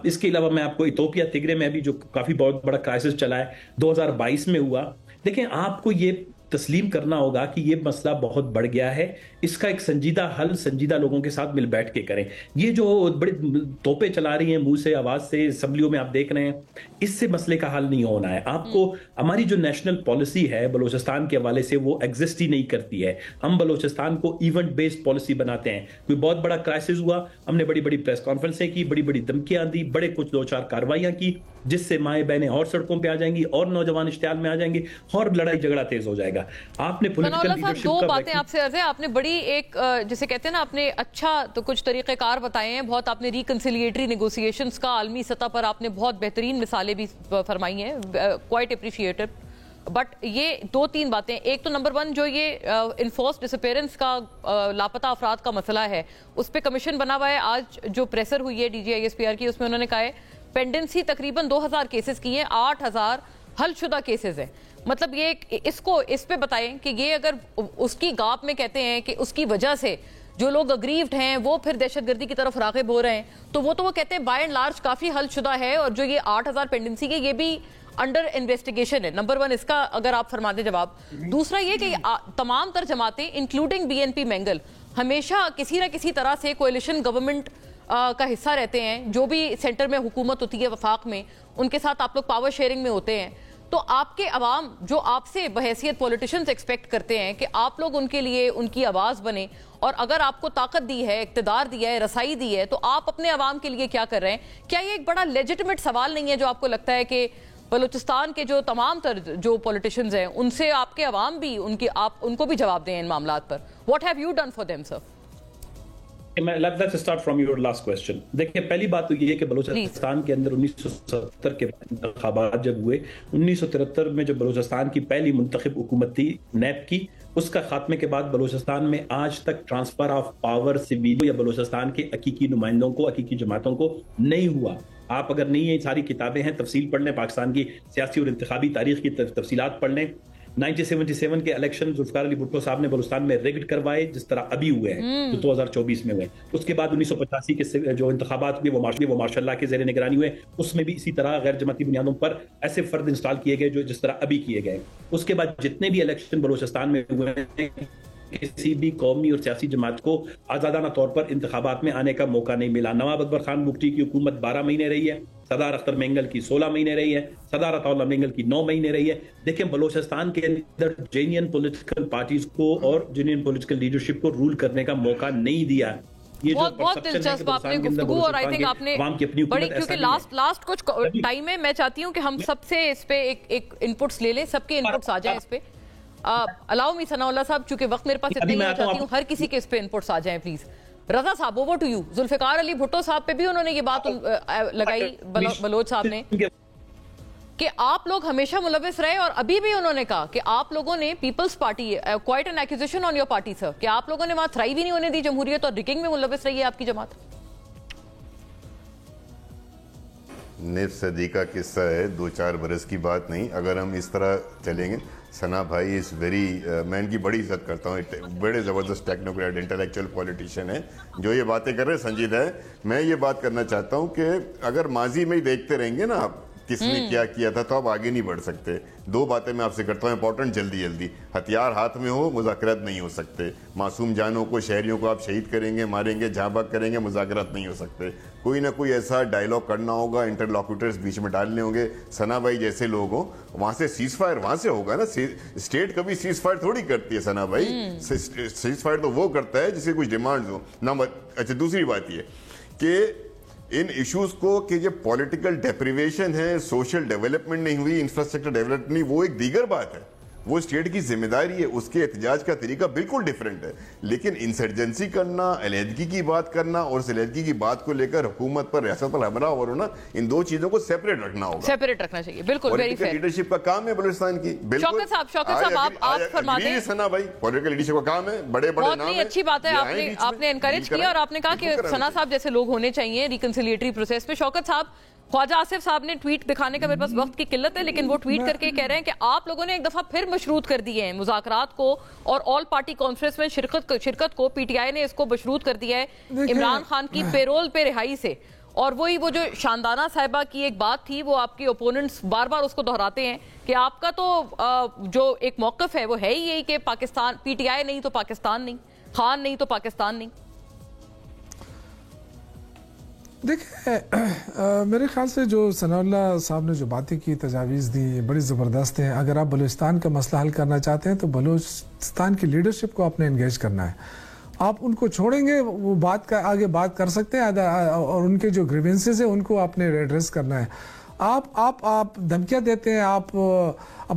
اس کے علاوہ میں آپ کو ایتھوپیا تگرے میں بھی جو کافی بہت بڑا کرائسس چلا ہے 2022 میں ہوا. دیکھیں آپ کو یہ تسلیم کرنا ہوگا کہ یہ مسئلہ بہت بڑھ گیا ہے, اس کا ایک سنجیدہ حل سنجیدہ لوگوں کے ساتھ مل بیٹھ کے کریں. یہ جو بڑی توپے چلا رہی ہیں منہ سے, آواز سے, اسمبلیوں میں آپ دیکھ رہے ہیں, اس سے مسئلے کا حل نہیں ہونا ہے. آپ کو ہماری جو نیشنل پالیسی ہے بلوچستان کے حوالے سے وہ ایگزسٹ ہی نہیں کرتی ہے. ہم بلوچستان کو ایونٹ بیسڈ پالیسی بناتے ہیں. کوئی بہت بڑا کرائسس ہوا, ہم نے بڑی بڑی پریس کانفرنسیں کی, بڑی بڑی دھمکیاں دی, بڑے کچھ 2-4 کاروائیاں کی, جس سے مائیں بہنیں اور سڑکوں پہ آ جائیں گی اور نوجوان اشتعال میں آ جائیں گے اور لڑائی جھگڑا تیز ہو جائے گا. آپ نے دو باتیں آپ سے عرض ہے, آپ نے بڑی ایک جسے کہتے ہیں نا, آپ نے اچھا تو کچھ طریقہ کار بتائے ہیں بہت, آپ نے ریکنسیلیٹری نیگوسیشنز کا عالمی سطح پر آپ نے بہت بہترین مثالیں بھی فرمائی ہیں, کوائٹ اپریشیٹڈ. بٹ یہ 2-3 باتیں, ایک تو نمبر 1 جو یہ انفورس ڈسپیرنس کا لاپتہ افراد کا مسئلہ ہے, اس پہ کمیشن بنا ہوا ہے. آج جو پریسر ہوئی ہے DGISPR کی, اس میں انہوں نے کہا ہے پینڈنسی تقریباً 2000 کیسز کی ہیں, 8000 حل شدہ کیسز ہیں. مطلب یہ اس پہ بتائیں کہ یہ اگر اس کی گاپ میں کہتے ہیں کہ اس کی وجہ سے جو لوگ اگریوڈ ہیں وہ پھر دہشت گردی کی طرف راغب ہو رہے ہیں, تو وہ کہتے ہیں بائی اینڈ لارج کافی حل شدہ ہے, اور جو یہ 8000 پینڈنسی ہے یہ بھی انڈر انویسٹیگیشن ہے. نمبر 1 اس کا اگر آپ فرما دیں جواب. دوسرا یہ کہ تمام تر جماعتیں انکلوڈنگ BNP مینگل ہمیشہ کسی نہ کسی طرح سے کولیشن گورنمنٹ کا حصہ رہتے ہیں. جو بھی سینٹر میں حکومت ہوتی ہے وفاق میں, ان کے ساتھ آپ لوگ پاور شیئرنگ میں ہوتے ہیں. تو آپ کے عوام جو آپ سے بحیثیت پولیٹیشنز ایکسپیکٹ کرتے ہیں کہ آپ لوگ ان کے لیے ان کی آواز بنے, اور اگر آپ کو طاقت دی ہے, اقتدار دیا ہے, رسائی دی ہے, تو آپ اپنے عوام کے لیے کیا کر رہے ہیں؟ کیا یہ ایک بڑا لیجٹمیٹ سوال نہیں ہے جو آپ کو لگتا ہے کہ بلوچستان کے جو تمام تر جو پولیٹیشنز ہیں ان سے آپ کے عوام بھی آپ ان کو بھی جواب دیں ان معاملات پر؟ What have you done for them, sir? Let's start from your last question. دیکھیں پہلی بات تو یہ ہے کہ بلوچستان کے اندر 1970 کے انتخابات جب ہوئے, 1973 میں جو بلوچستان کی پہلی منتخب حکومت تھی نیب کی, اس کا خاتمے کے بعد بلوچستان میں آج تک ٹرانسفر آف پاور سویل یا بلوچستان کے حقیقی نمائندوں کو, حقیقی جماعتوں کو نہیں ہوا. آپ اگر نہیں ہیں, ساری کتابیں ہیں, تفصیل پڑھ لیں, پاکستان کی سیاسی اور انتخابی تاریخ کی تفصیلات پڑھ لیں. 1977 کے الیکشن ذوالفقار علی بھٹو صاحب نے بلوچستان میں ریگڈ کروائے, جس طرح ابھی ہوئے ہیں جو 2024 میں ہوئے. اس کے بعد 1985 کے جو انتخابات ہوئے وہ ماشاء اللہ کے زیر نگرانی ہوئے, اس میں بھی اسی طرح غیر جماعتی بنیادوں پر ایسے فرد انسٹال کیے گئے جو جس طرح ابھی کیے گئے. اس کے بعد جتنے بھی الیکشن بلوچستان میں ہوئے ہیں, کسی بھی قومی اور سیاسی جماعت کو آزادانہ طور پر انتخابات میں آنے کا موقع نہیں ملا. نواب اکبر خان بگٹی کی حکومت 12 مہینے رہی ہے, سردار اختر مینگل کی 16 مہینے رہی ہے, سردار عطا اللہ مینگل کی 9 مہینے رہی ہے. دیکھیں بلوچستان کے اندر جینین پولیٹیکل پارٹیز کو اور جینین پولیٹیکل لیڈرشپ کو رول کرنے کا موقع نہیں دیا. بہت دلچسپ آپ نے گفتگو, اور آئی تھنک آپ نے بڑی, کیونکہ لاسٹ کچھ ٹائم ہے, میں چاہتی ہوں کہ ہم سب سے اس پہ ایک انپٹس لے لیں, سب کے انپٹس آ جائیں اس پہ. الاؤ می ثناء اللہ صاحب, چونکہ وقت میرے پاس اتنا ہی, چاہتی ہوں ہر کسی کے اس پہ انپٹس آ جائیں پلیز. رضا صاحب, over to you. Zulfiqar Ali Bhutto صاحب پہ بھی انہوں نے یہ بات لگائی, بلوچ صاحب نے. کہ آپ لوگ ہمیشہ ملوث رہے, اور ابھی بھی انہوں نے کہا کہ آپ لوگوں نے Peoples Party, quite an accusation on your party sir, کہ آپ لوگوں نے وہاں تھرائیو ہی نہیں ہونے دی جمہوریت, اور ریگنگ میں ملوث رہی ہے آپ کی جماعت. نصف صدی کا قصہ ہے, 2-4 برس کی بات نہیں. اگر ہم اس طرح چلیں گے, ثنا بھائی اس ویری, میں ان کی بڑی عزت کرتا ہوں, بڑے زبردست ٹیکنوکریٹ انٹلیکچوئل پولیٹیشین ہیں جو یہ باتیں کر رہے ہیں, سنجیدہ ہے. میں یہ بات کرنا چاہتا ہوں کہ اگر ماضی میں ہی دیکھتے رہیں گے نا آپ کس نے کیا کیا تھا, تو آپ آگے نہیں بڑھ سکتے. 2 باتیں میں آپ سے کرتا ہوں امپورٹنٹ, جلدی. ہتھیار ہاتھ میں ہو, مذاکرات نہیں ہو سکتے. معصوم جانوں کو, شہریوں کو آپ شہید کریں گے, ماریں گے, جہاں بھاگ کریں گے, مذاکرات نہیں ہو سکتے. کوئی نہ کوئی ایسا ڈائلاگ کرنا ہوگا, انٹرلاکیوٹرز بیچ میں ڈالنے ہوں گے. ثنا بھائی جیسے لوگ ہوں, وہاں سے سیز فائر وہاں سے ہوگا نا. اسٹیٹ کبھی سیز فائر تھوڑی کرتی ہے ثنا بھائی, سیز فائر تو وہ کرتا ہے جسے کچھ ڈیمانڈز ہو. اچھا, دوسری بات یہ کہ ان ایشوز کو کہ یہ پولیٹیکل ڈیپریویشن ہے, سوشل ڈیولپمنٹ نہیں ہوئی, انفراسٹرکچر ڈیولپمنٹ نہیں, وہ ایک دیگر بات ہے, وہ اسٹیٹ کی ذمہ داری ہے, اس کے احتجاج کا طریقہ بالکل ڈیفرنٹ ہے. لیکن انسرجنسی کرنا, علیحدگی کی بات کرنا, اور اس علیحدگی کی بات کو لے کر حکومت پر ریاست پر حملہ اور ہونا, ان 2 چیزوں کو سیپریٹ رکھنا ہوگا, سیپریٹ رکھنا چاہیے. بالکل, ویری فیئر. لیڈرشپ کا کام ہے بلوچستان کی. شوکت صاحب آپ فرما دیں. ثنا بھائی, پولیٹیکل لیڈرشپ کا کام ہے, بڑے نام ہیں. اچھی بات ہے, آپ نے انکریج کیا, اور آپ نے کہا کہ ثنا صاحب جیسے لوگ ہونے چاہیے ریکنسیلیٹری پروسیس پہ. شوکت صاحب, خواجہ آصف صاحب نے ٹویٹ دکھانے کا میرے پاس وقت کی قلت ہے, لیکن وہ ٹویٹ کر کے کہہ رہے ہیں کہ آپ لوگوں نے ایک دفعہ پھر مشروط کر دیے ہیں مذاکرات کو, اور آل پارٹی کانفرنس میں شرکت کو پی ٹی آئی نے اس کو مشروط کر دیا ہے عمران خان کی پیرول پہ رہائی سے. اور وہی وہ جو شاندانہ صاحبہ کی ایک بات تھی, وہ آپ کے اوپوننٹس بار بار اس کو دہراتے ہیں کہ آپ کا تو جو ایک موقف ہے وہ ہے ہی یہی کہ پاکستان, پی ٹی آئی نہیں تو پاکستان نہیں, خان نہیں تو پاکستان نہیں. دیکھیں, میرے خیال سے جو ثناء اللہ صاحب نے جو باتیں کی, تجاویز دی, بڑی زبردست ہیں. اگر آپ بلوچستان کا مسئلہ حل کرنا چاہتے ہیں تو بلوچستان کی لیڈرشپ کو آپ نے انگیج کرنا ہے. آپ ان کو چھوڑیں گے, وہ آگے بات کر سکتے ہیں, اور ان کے جو گریونسز ہیں ان کو آپ نے ایڈریس کرنا ہے. آپ دھمکیاں دیتے ہیں, آپ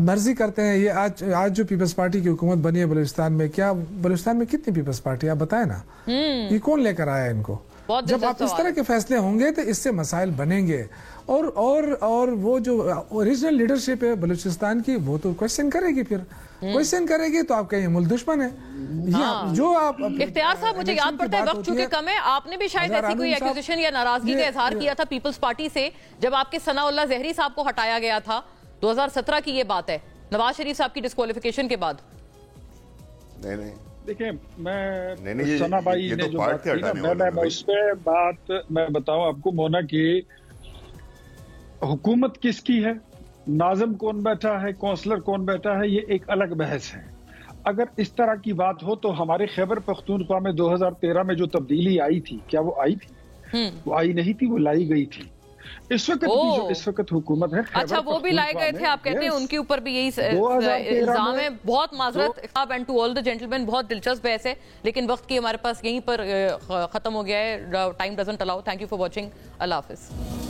مرضی کرتے ہیں. یہ آج جو پیپلز پارٹی کی حکومت بنی ہے بلوچستان میں, کیا بلوچستان میں کتنی پیپلز پارٹی آپ بتائیں نا, یہ کون لے کر آیا ان کو؟ جب آپ اس طرح کے فیصلے ہوں گے تو اس سے مسائل بنیں گے, اور وہ جو اوریجنل لیڈرشپ ہے بلوچستان کی, وہ تو کوشچن کرے گی. پھر کوشچن کرے گی تو آپ کہیں ملک دشمن ہے. جو آپ اختیار صاحب, مجھے یاد پڑتا ہے وقت چونکہ کم ہے, آپ نے بھی شاید ایسی کوئی ایکوزیشن یا ناراضگی کا اظہار کیا تھا پیپلز پارٹی سے جب آپ کے ثناء اللہ زہری صاحب کو ہٹایا گیا تھا. 2017 کی یہ بات ہے, نواز شریف صاحب کی ڈسکوالیفیکیشن کے بعد. نہیں دیکھیں, میں ثنا بھائی نے جو بات کی نا, میں اس پہ بات میں بتاؤں آپ کو مونا, کی حکومت کس کی ہے, ناظم کون بیٹھا ہے, کونسلر کون بیٹھا ہے, یہ ایک الگ بحث ہے. اگر اس طرح کی بات ہو تو ہمارے خیبر پختونخوا میں 2013 میں جو تبدیلی آئی تھی, کیا وہ آئی تھی؟ وہ آئی نہیں تھی, وہ لائی گئی تھی. اس وقت جو اس وقت حکومت ہے, اچھا وہ بھی لائے گئے تھے, آپ کہتے ہیں ان کے اوپر بھی یہی الزام ہے. بہت معذرت and to all the gentleman, بہت دلچسپ بحث ہے, لیکن وقت کی ہمارے پاس یہیں پر ختم ہو گیا ہے. Time doesn't allow. Thank you for watching. اللہ حافظ.